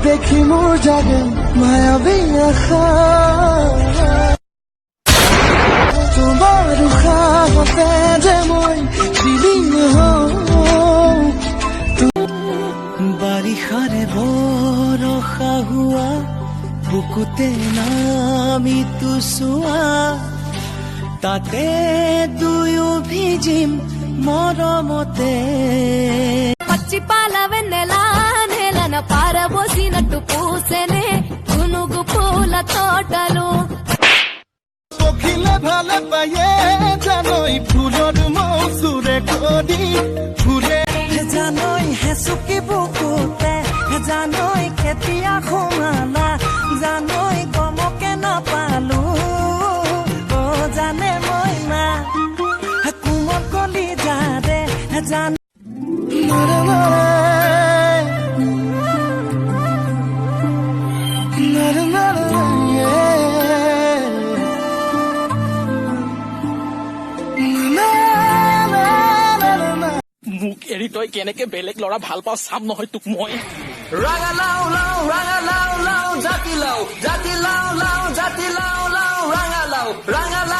দেখি মোৰ জাগে মায়াবী আশা তোমাৰ উশাহতে যে মই বিলীন হওঁ বাৰিষাৰে বৰষা হোৱা বুকুতে নামিতো চোৱা তাতে দুয়ো ভিজিম মৰমতে పచ్చి పాల వెన్నెలా నేలన పారబోసినట్టు పూసెనే గునుగు పూల తోటలు পখিলে ভালে পায়ে জানৈ ফুলৰ মৌচুৰে কদি ফুলে জানৈ হেচুকি বুকুতে জানৈ কেতিয়া সোমালা জানৈ গমকে নাপালো অ জানে মই না কোমল কলি যাদে জান মোক এৰি তই কেনেকে বেলেগ ল'ৰা ভাল পাওঁ চাম নহয় তোক মই Rangalau, rangalau, rangalau, jati lau, rangalau, rangalau.